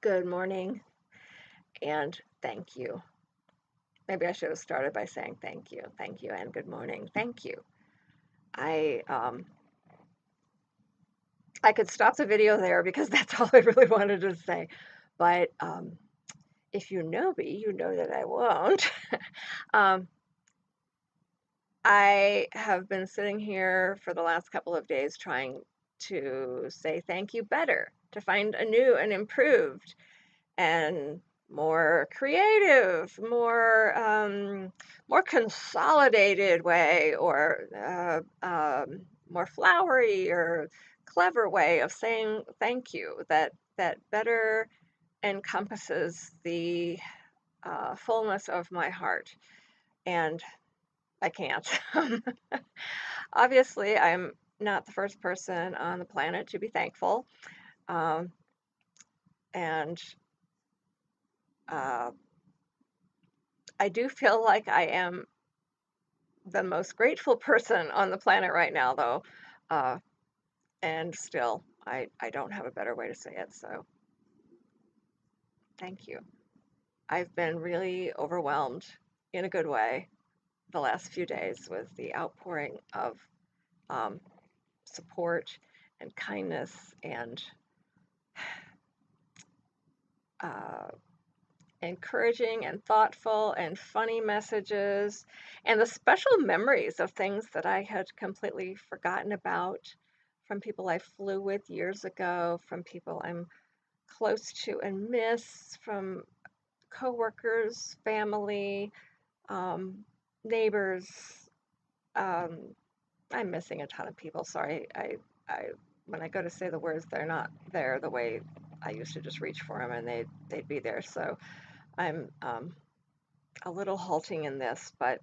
Good morning and thank you. Maybe I should have started by saying thank you, and good morning. Thank you. I um I could stop the video there because that's all I really wanted to say. But if you know me, you know that I won't. um, I have been sitting here for the last couple of days trying to say thank you better, to find a new and improved and more creative, more consolidated way, or more flowery or clever way of saying thank you that better encompasses the fullness of my heart. And I can't. Obviously, I'm not the first person on the planet to be thankful. Um, and uh, I do feel like I am the most grateful person on the planet right now, though, uh, and still, I don't have a better way to say it, so thank you. I've been really overwhelmed in a good way the last few days with the outpouring of um, support and kindness and uh, encouraging and thoughtful and funny messages, and the special memories of things that I had completely forgotten about from people I flew with years ago, from people I'm close to and miss, from coworkers, family, um, neighbors. Um, I'm missing a ton of people. Sorry, I when I go to say the words, they're not there the way I used to just reach for them and they'd be there. So I'm a little halting in this, but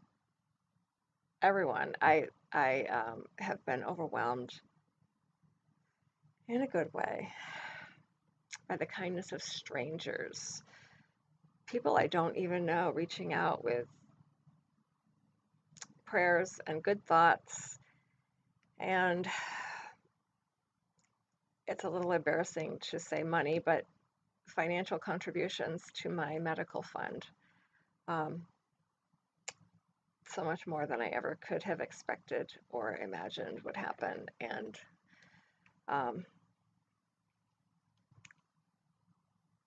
everyone, I have been overwhelmed in a good way by the kindness of strangers, people I don't even know, reaching out with prayers and good thoughts. And it's a little embarrassing to say money, but financial contributions to my medical fund. Um, so much more than I ever could have expected or imagined would happen. And um,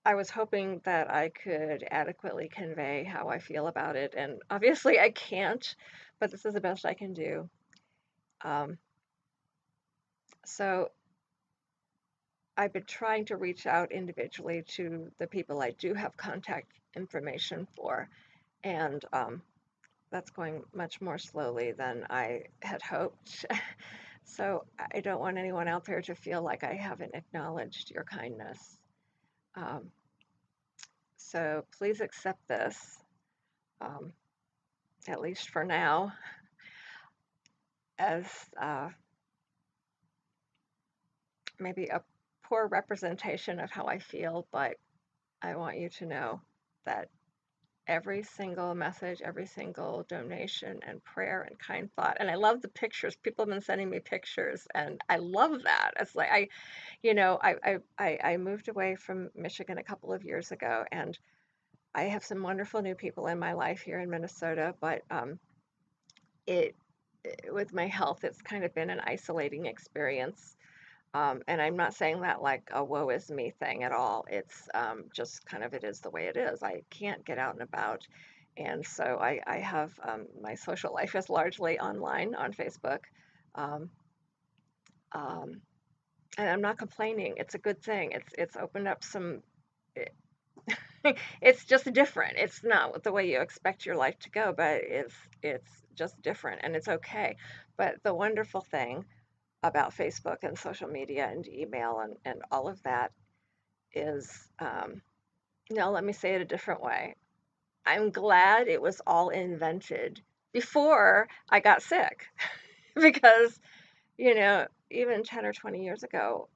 I was hoping that I could adequately convey how I feel about it, and obviously I can't, but this is the best I can do. Um, so I've been trying to reach out individually to the people I do have contact information for, and that's going much more slowly than I had hoped. So I don't want anyone out there to feel like I haven't acknowledged your kindness. Um, so please accept this, um, at least for now, as uh, maybe a poor representation of how I feel, but I want you to know that every single message, every single donation and prayer and kind thought, and I love the pictures. People have been sending me pictures, and I love that. It's like I moved away from Michigan a couple of years ago, and I have some wonderful new people in my life here in Minnesota, but it with my health, it's kind of been an isolating experience. And I'm not saying that like a woe is me thing at all. It's just kind of it is the way it is. I can't get out and about. And so I have my social life is largely online on Facebook. Um, um, and I'm not complaining. It's a good thing. It's opened up some. It, it's just different. It's not the way you expect your life to go, but it's just different, and it's okay. But the wonderful thing about Facebook and social media and email and all of that is, no, let me say it a different way. I'm glad it was all invented before I got sick because, even 10 or 20 years ago,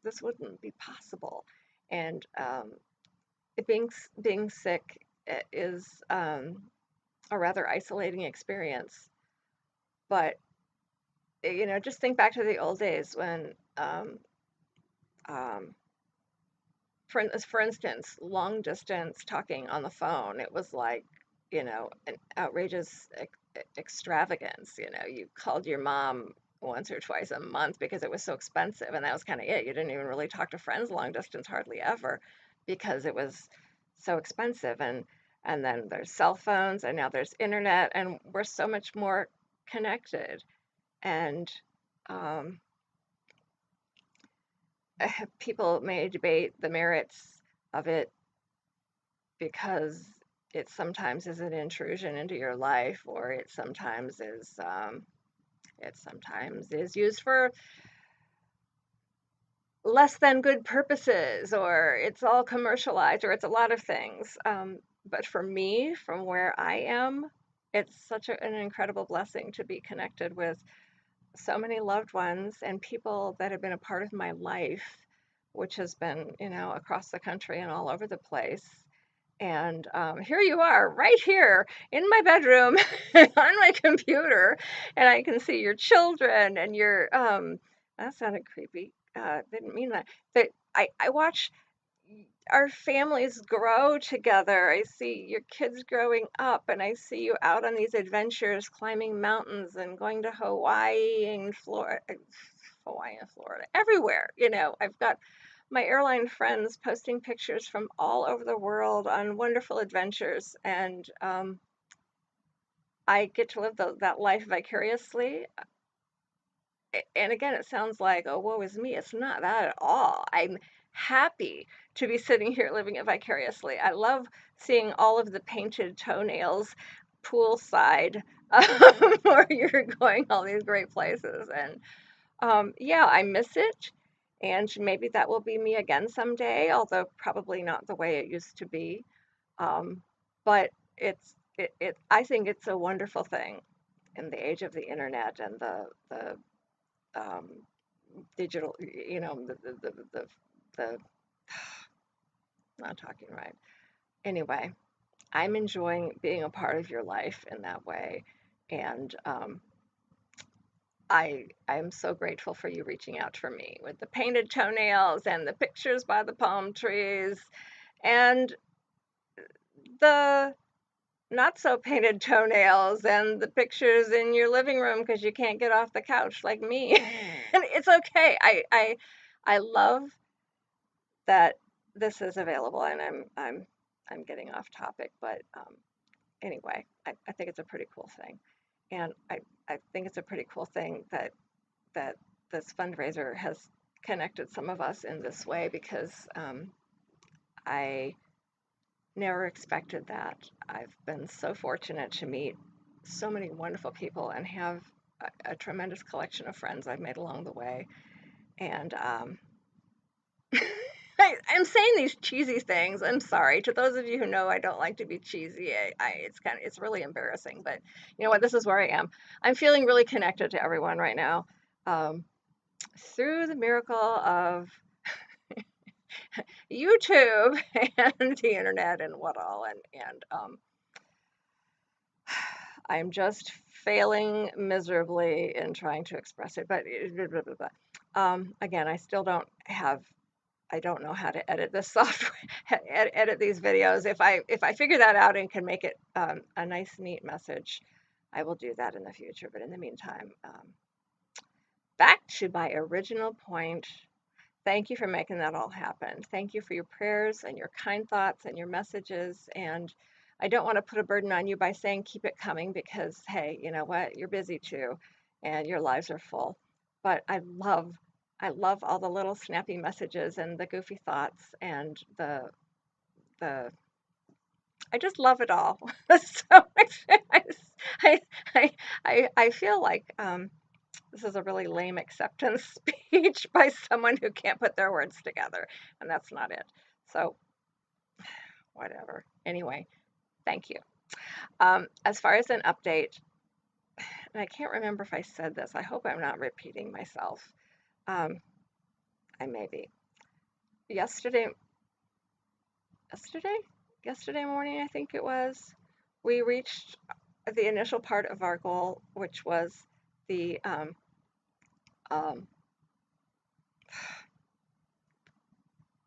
this wouldn't be possible. And being sick is a rather isolating experience. But, just think back to the old days when um, for instance, long distance talking on the phone, it was like, an outrageous extravagance. You called your mom once or twice a month because it was so expensive, and that was kind of it. You didn't even really talk to friends long distance hardly ever because it was so expensive. And then there's cell phones, and now there's internet, and we're so much more connected. And um, people may debate the merits of it because it sometimes is an intrusion into your life, or it sometimes is used for less than good purposes, or it's all commercialized, or it's a lot of things. But for me, from where I am, it's such an incredible blessing to be connected with so many loved ones and people that have been a part of my life, which has been, across the country and all over the place. And here you are, right here in my bedroom on my computer, and I can see your children and that sounded creepy. Didn't mean that. That I watch our families grow together. I see your kids growing up, and I see you out on these adventures, climbing mountains and going to Hawaii and Florida, everywhere. I've got my airline friends posting pictures from all over the world on wonderful adventures, and I get to live that life vicariously. And again, it sounds like, oh, woe is me. It's not that at all. I'm happy to be sitting here living it vicariously. I love seeing all of the painted toenails poolside, where you're going all these great places. And yeah, I miss it. And maybe that will be me again someday, although probably not the way it used to be. Um, but I think it's a wonderful thing in the age of the internet and the um, digital, the not talking right. Anyway, I'm enjoying being a part of your life in that way, and I'm so grateful for you reaching out for me with the painted toenails and the pictures by the palm trees and the not so painted toenails and the pictures in your living room because you can't get off the couch like me. And it's okay. I love that this is available, and I'm getting off topic, but anyway, I think it's a pretty cool thing, and I think it's a pretty cool thing that this fundraiser has connected some of us in this way because I never expected that. I've been so fortunate to meet so many wonderful people and have a tremendous collection of friends I've made along the way, and I'm saying these cheesy things. I'm sorry to those of you who know I don't like to be cheesy. It's really embarrassing, but you know what? This is where I am. I'm feeling really connected to everyone right now, um, through the miracle of YouTube and the internet and what all. And I'm just failing miserably in trying to express it. But blah, blah, blah. Again, I don't know how to edit this software, edit these videos. If I figure that out and can make it a nice, neat message, I will do that in the future. But in the meantime, back to my original point. Thank you for making that all happen. Thank you for your prayers and your kind thoughts and your messages. And I don't want to put a burden on you by saying keep it coming because, hey, you know what? You're busy too, and your lives are full. But I love all the little snappy messages and the goofy thoughts and the I just love it all. So I I feel like this is a really lame acceptance speech by someone who can't put their words together, and that's not it. So whatever. Anyway, thank you. As far as an update, and I can't remember if I said this. I hope I'm not repeating myself. Um, I may be. Yesterday, yesterday, yesterday morning, I think it was, we reached the initial part of our goal, which was the um,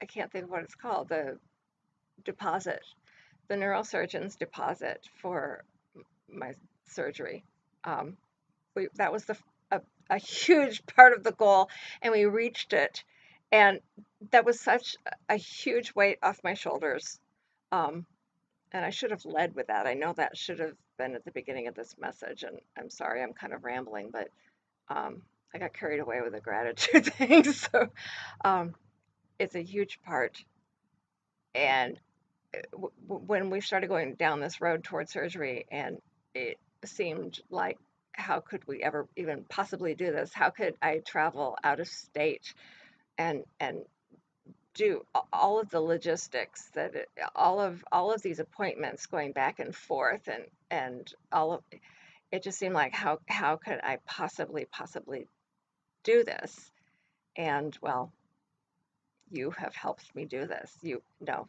I can't think of what it's called, the deposit, the neurosurgeon's deposit for my surgery. Um, that was a huge part of the goal, and we reached it. And that was such a huge weight off my shoulders. Um, and I should have led with that. I know that should have been at the beginning of this message, and I'm sorry I'm kind of rambling, but um, I got carried away with the gratitude thing. So um, it's a huge part. And when we started going down this road toward surgery, and it seemed like, how could we ever even possibly do this? How could I travel out of state and do all of the logistics all of these appointments going back and forth, and all of it just seemed like, how could I possibly do this? And well, you have helped me do this. You no,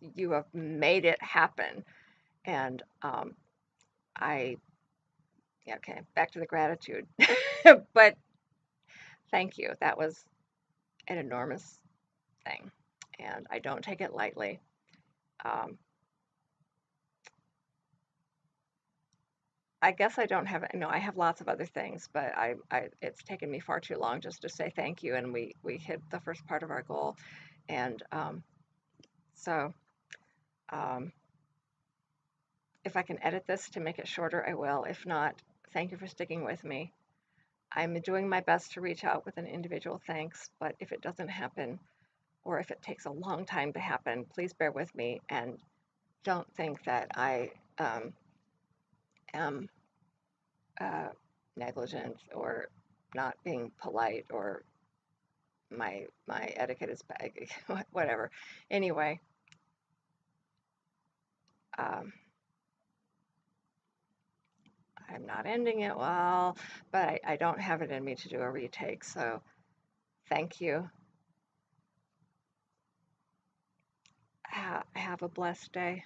you have made it happen. And I yeah, okay, back to the gratitude. But thank you. That was an enormous thing, and I don't take it lightly. Um, I guess I don't have, no, I have lots of other things, but it's taken me far too long just to say thank you, and we hit the first part of our goal, and so um, if I can edit this to make it shorter, I will. If not, thank you for sticking with me. I'm doing my best to reach out with an individual thanks, but if it doesn't happen, or if it takes a long time to happen, please bear with me, and don't think that I am uh, negligent or not being polite, or my etiquette is bad, whatever. Anyway, um, I'm not ending it well, but I don't have it in me to do a retake. So thank you. Have a blessed day.